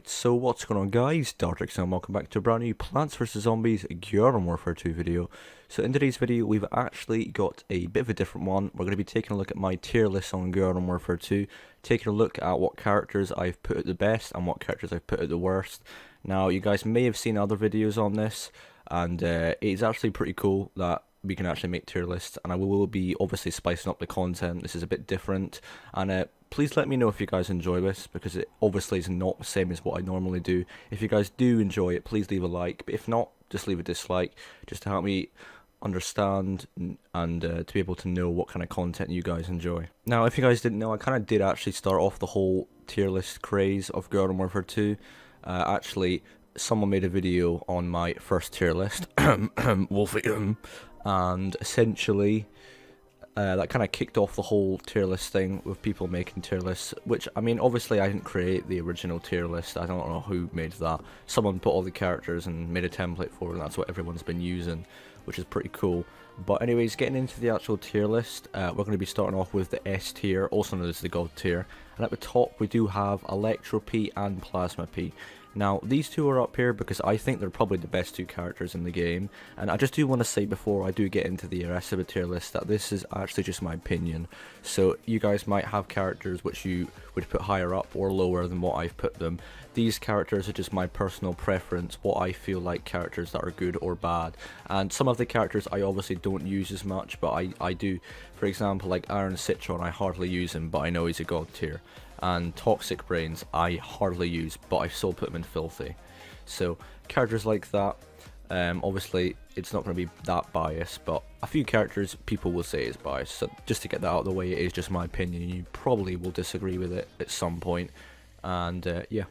Right, so what's going on guys, Dartix and welcome back to a brand new Plants vs Zombies Garden Warfare 2 video. So in today's video we've actually got a bit of a different one. We're going to be taking a look at my tier list on Garden Warfare 2, taking a look at what characters I've put at the best and what characters I've put at the worst. Now you guys may have seen other videos on this, and it's actually pretty cool that we can actually make tier lists, and I will be obviously spicing up the content. This is a bit different, and please let me know if you guys enjoy this, because it obviously is not the same as what I normally do. If you guys do enjoy it, please leave a like, but if not, just leave a dislike, just to help me understand and to be able to know what kind of content you guys enjoy. Now, if you guys didn't know, I kind of did actually start off the whole tier list craze of Garden Warfare 2. Actually, someone made a video on my first tier list, Wolfie, and essentially that kind of kicked off the whole tier list thing with people making tier lists, which, I mean, obviously I didn't create the original tier list. I don't know who made that. Someone put all the characters and made a template for it, and that's what everyone's been using, which is pretty cool. But anyways, getting into the actual tier list, we're going to be starting off with the S tier, also known as the God tier, and at the top we do have Electro P and Plasma P. Now, these two are up here because I think they're probably the best two characters in the game, and I just do want to say before I do get into the rest of the tier list that this is actually just my opinion. So you guys might have characters which you would put higher up or lower than what I've put them. These characters are just my personal preference, what I feel like characters that are good or bad. And some of the characters I obviously don't use as much, but I do. For example, like Iron Citron, I hardly use him, but I know he's a God tier. And Toxic Brains I hardly use, but I still put them in Filthy. So characters like that, obviously it's not going to be that biased, but a few characters people will say is biased. So just to get that out of the way, it is just my opinion. You probably will disagree with it at some point, and yeah.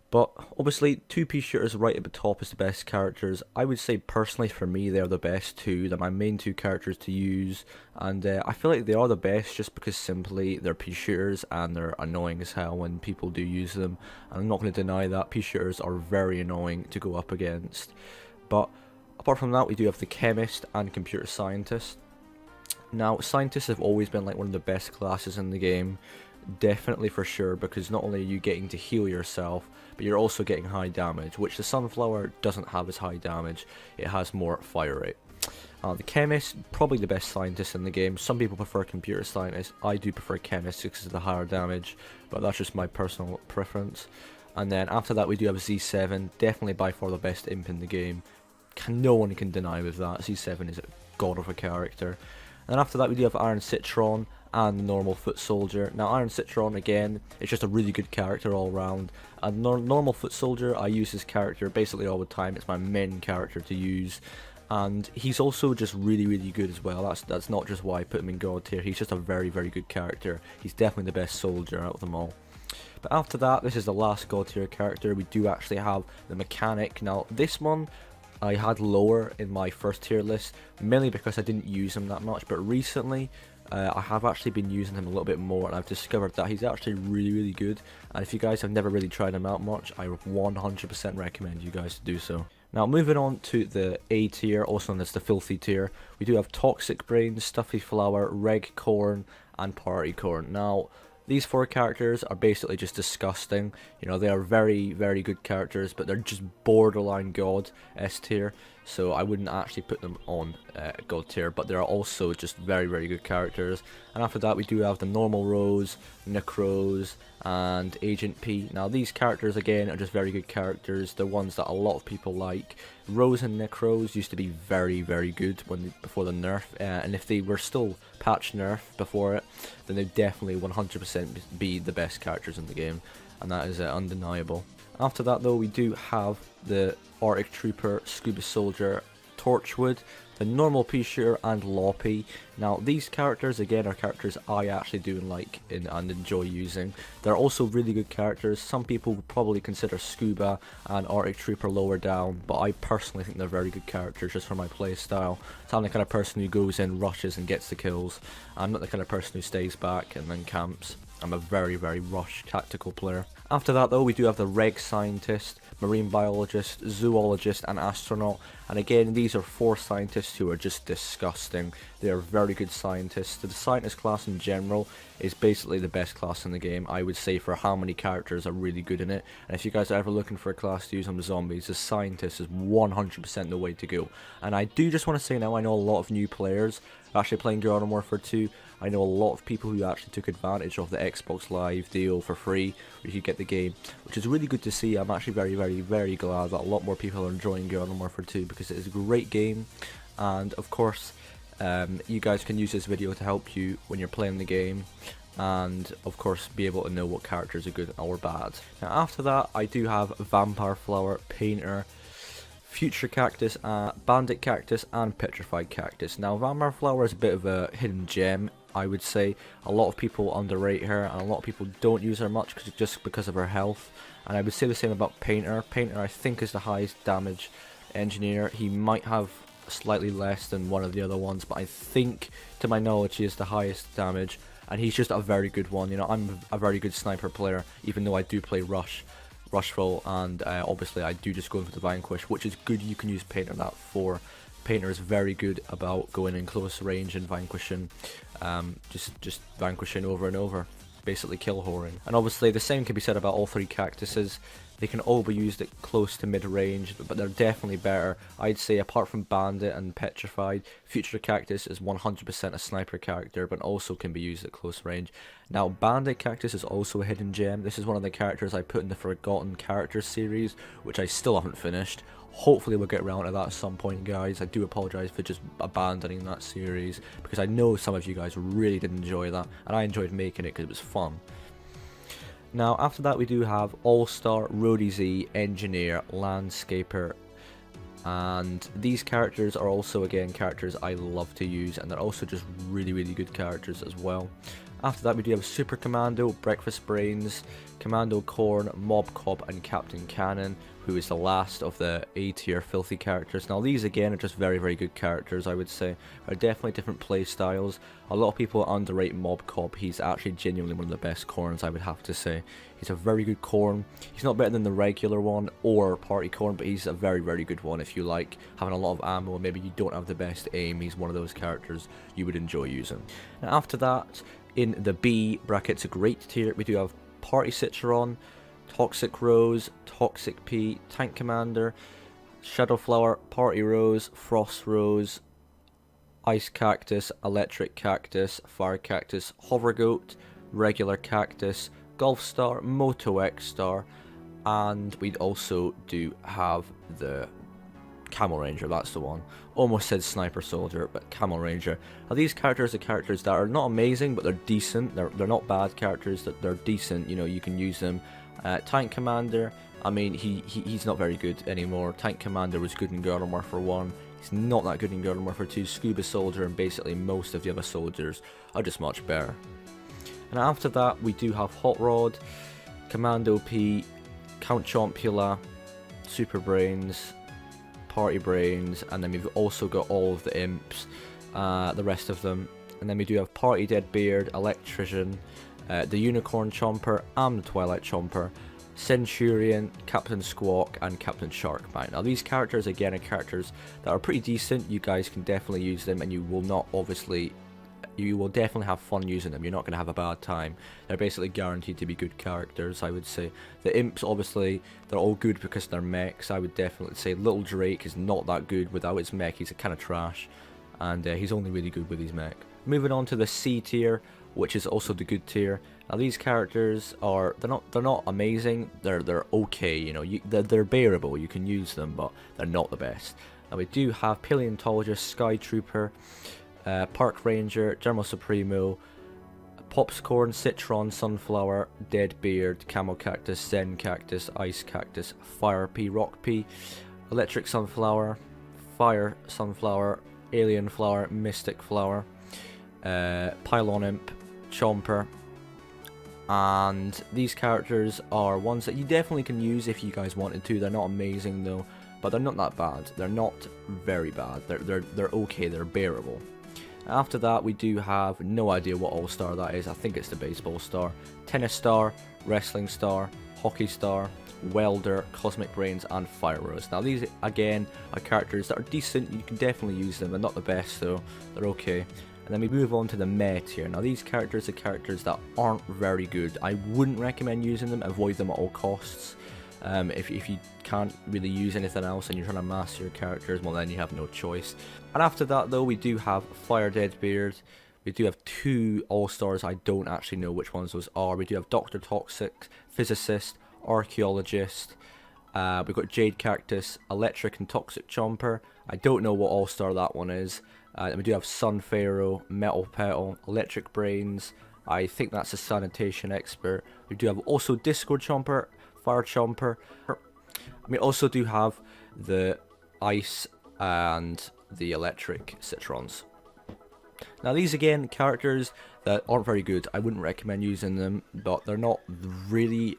But obviously, 2P shooters right at the top is the best characters. I would say personally for me they're the best two. They're my main two characters to use, and I feel like they are the best just because simply they're P shooters and they're annoying as hell when people do use them. And I'm not going to deny that P shooters are very annoying to go up against. But apart from that, we do have the Chemist and Computer Scientist. Now, Scientists have always been like one of the best classes in the game. Definitely for sure, because not only are you getting to heal yourself, but you're also getting high damage, which the Sunflower doesn't have as high damage. It has more fire rate. The Chemist, probably the best scientist in the game. Some people prefer Computer Scientist. I do prefer Chemist because of the higher damage, but that's just my personal preference. And then after that we do have Z7, definitely by far the best imp in the game. No one can deny with that. Z7 is a god of a character. And then after that we do have Iron Citron and the normal Foot Soldier. Now, Iron Citron, again, is just a really good character all around. And normal Foot Soldier, I use his character basically all the time. It's my main character to use, and he's also just really good as well. That's not just why I put him in God tier. He's just a very good character. He's definitely the best soldier out of them all. But after that, this is the last God tier character. We do actually have the Mechanic. Now, this one I had lower in my first tier list, mainly because I didn't use him that much, but recently I have actually been using him a little bit more, and I've discovered that he's actually really good. And if you guys have never really tried him out much, I 100% recommend you guys to do so. Now, moving on to the A tier, also known as the Filthy tier, we do have Toxic Brains, Stuffy Flower, Reg Corn, and Party Corn. Now, these four characters are basically just disgusting. You know, they are very good characters, but they're just borderline God S tier. So I wouldn't actually put them on God tier, but they're also just very good characters. And after that we do have the normal Rose, Necros, and Agent P. Now these characters again are just very good characters. They're ones that a lot of people like. Rose and Necros used to be very good before the nerf, and if they were still patch nerf before it, then they'd definitely 100% be the best characters in the game, and that is undeniable. After that though, we do have the Arctic Trooper, Scuba Soldier, Torchwood, the normal P shooter, and Loppy. Now these characters again are characters I actually do like and enjoy using. They're also really good characters. Some people would probably consider Scuba and Arctic Trooper lower down, but I personally think they're very good characters just for my play style. So I'm the kind of person who goes in, rushes, and gets the kills. I'm not the kind of person who stays back and then camps. I'm a very rush tactical player. After that though, we do have the Reg Scientist. marine biologist, zoologist, and astronaut. And again, these are 4 scientists who are just disgusting. They are very good scientists. The scientist class in general is basically the best class in the game, I would say, for how many characters are really good in it. And if you guys are ever looking for a class to use on the zombies, the scientist is 100% the way to go. And I do just want to say now, I know a lot of new players actually playing Garden Warfare 2. I know a lot of people who actually took advantage of the Xbox Live deal for free, where you could get the game, which is really good to see. I'm actually very glad that a lot more people are enjoying Garden Warfare 2 because it is a great game. And of course, you guys can use this video to help you when you're playing the game, and of course be able to know what characters are good or bad. Now after that, I do have Vampire Flower, Painter, Future Cactus, Bandit Cactus, and Petrified Cactus. Now Vampire Flower is a bit of a hidden gem, I would say. A lot of people underrate her, and a lot of people don't use her much just because of her health. And I would say the same about Painter. Painter, I think, is the highest damage engineer. He might have slightly less than one of the other ones, but I think, to my knowledge, he is the highest damage, and he's just a very good one. You know, I'm a very good sniper player, even though I do play Rushful, and obviously I do just go in for the Vanquish, which is good. You can use Painter that for. Painter is very good about going in close range and vanquishing, just vanquishing over and over, basically kill whoring. And obviously the same can be said about all 3 cactuses. They can all be used at close to mid-range, but they're definitely better. I'd say apart from Bandit and Petrified, Future Cactus is 100% a sniper character, but also can be used at close range. Now Bandit Cactus is also a hidden gem. This is one of the characters I put in the Forgotten Characters series, which I still haven't finished. Hopefully we'll get around to that at some point, guys. I do apologise for just abandoning that series, because I know some of you guys really did enjoy that, and I enjoyed making it because it was fun. Now after that we do have All-Star, Roadie Z, Engineer, Landscaper, and these characters are also again characters I love to use, and they're also just really good characters as well. After that we do have Super Commando, Breakfast Brains, Commando Corn, Mob Cop, and Captain Cannon, who is the last of the A tier filthy characters. Now these again are just very good characters, I would say. Are definitely different play styles. A lot of people underrate Mob Cop. He's actually genuinely one of the best corns, I would have to say. He's a very good corn. He's not better than the regular one or party corn, but he's a very good one if you like having a lot of ammo and maybe you don't have the best aim. He's one of those characters you would enjoy using. Now after that, in the B brackets, a great tier, we do have Party Citron, Toxic Rose, Toxic P, Tank Commander, Shadow Flower, Party Rose, Frost Rose, Ice Cactus, Electric Cactus, Fire Cactus, Hover Goat, Regular Cactus, Golf Star, Moto X Star, and we'd also do have the Camel Ranger, that's the one. Almost said Sniper Soldier, but Camel Ranger. Now these characters are characters that are not amazing, but they're decent. They're not bad characters, they're decent, you know, you can use them. Tank Commander, I mean, he's not very good anymore. Tank Commander was good in Garden Warfare 1. He's not that good in Garden Warfare 2. Scuba Soldier and basically most of the other soldiers are just much better. And after that, we do have Hot Rod, Commando P, Count Chompula, Super Brains, Party Brains, and then we've also got all of the imps, the rest of them. And then we do have Party Deadbeard, Electrician, the Unicorn Chomper, and the Twilight Chomper, Centurion, Captain Squawk, and Captain Sharkbite. Now these characters again are characters that are pretty decent. You guys can definitely use them, and you will definitely have fun using them. You're not going to have a bad time. They're basically guaranteed to be good characters, I would say. The imps, obviously, they're all good because they're mechs. I would definitely say Little Drake is not that good without his mech. He's a kind of trash, and he's only really good with his mech. Moving on to the C tier, which is also the good tier. Now these characters are they're not amazing. They're okay. You know, they're bearable. You can use them, but they're not the best. Now we do have Paleontologist, Sky Trooper, Park Ranger, General Supremo, Popscorn, Citron, Sunflower, Deadbeard, Camel Cactus, Zen Cactus, Ice Cactus, Fire Pea, Rock Pea, Electric Sunflower, Fire Sunflower, Alien Flower, Mystic Flower, Pylon Imp, Chomper. And these characters are ones that you definitely can use if you guys wanted to. They're not amazing though, but they're not that bad. They're not very bad. They're okay. They're bearable. After that, we do have no idea what All-Star that is. I think it's the Baseball Star, Tennis Star, Wrestling Star, Hockey Star, Welder, Cosmic Brains, and Fire Rose. Now these again are characters that are decent, you can definitely use them, they're not the best though, they're okay. And then we move on to the meh tier. Now these characters are characters that aren't very good. I wouldn't recommend using them, avoid them at all costs. If you can't really use anything else and you're trying to master your characters, well then you have no choice. And after that though, we do have Fire Deadbeard. We do have 2 all-stars, I don't actually know which ones those are. We do have Dr. Toxic, Physicist, Archaeologist. We've got Jade Cactus, Electric and Toxic Chomper. I don't know what all-star that one is. And we do have Sun Pharaoh, Metal Petal, Electric Brains. I think that's a Sanitation Expert. We do have also Discord Chomper, Fire Chomper. And we also do have the Ice and the Electric Citrons. Now these again characters that aren't very good, I wouldn't recommend using them, but they're not really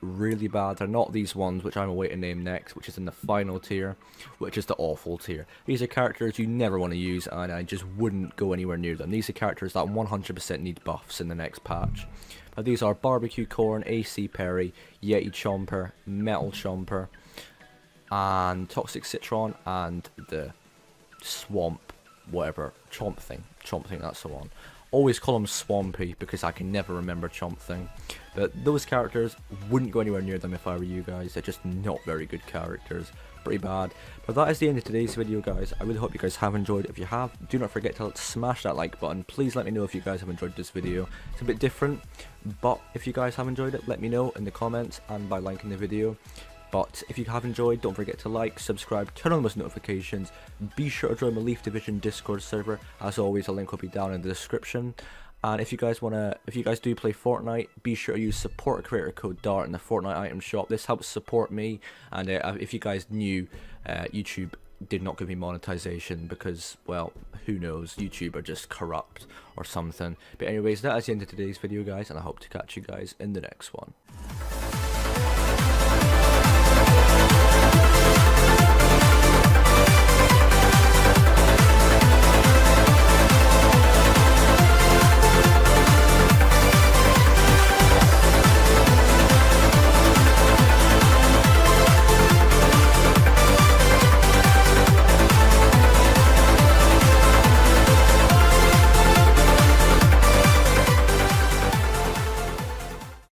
bad. They're not these ones which I'm away to name next, which is in the final tier, which is the awful tier. These are characters you never want to use and I just wouldn't go anywhere near them. These are characters that 100% need buffs in the next patch. Now these are Barbecue Corn, AC Perry, Yeti Chomper, Metal Chomper, and Toxic Citron, and the Swamp whatever, Chomp thing, that's the one. Always call him Swampy because I can never remember Chomp thing. But those characters, wouldn't go anywhere near them if I were you guys. They're just not very good characters, pretty bad. But that is the end of today's video guys. I really hope you guys have enjoyed. If you have, do not forget to smash that like button. Please let me know if you guys have enjoyed this video. It's a bit different, but if you guys have enjoyed it, let me know in the comments and by liking the video. But if you have enjoyed, don't forget to like, subscribe, turn on those notifications. Be sure to join my Leaf Division Discord server. As always, a link will be down in the description. And if you guys do play Fortnite, be sure to use support creator code DART in the Fortnite item shop. This helps support me. And if you guys knew, YouTube did not give me monetization because, well, who knows, YouTube are just corrupt or something. But anyways, that is the end of today's video guys, and I hope to catch you guys in the next one.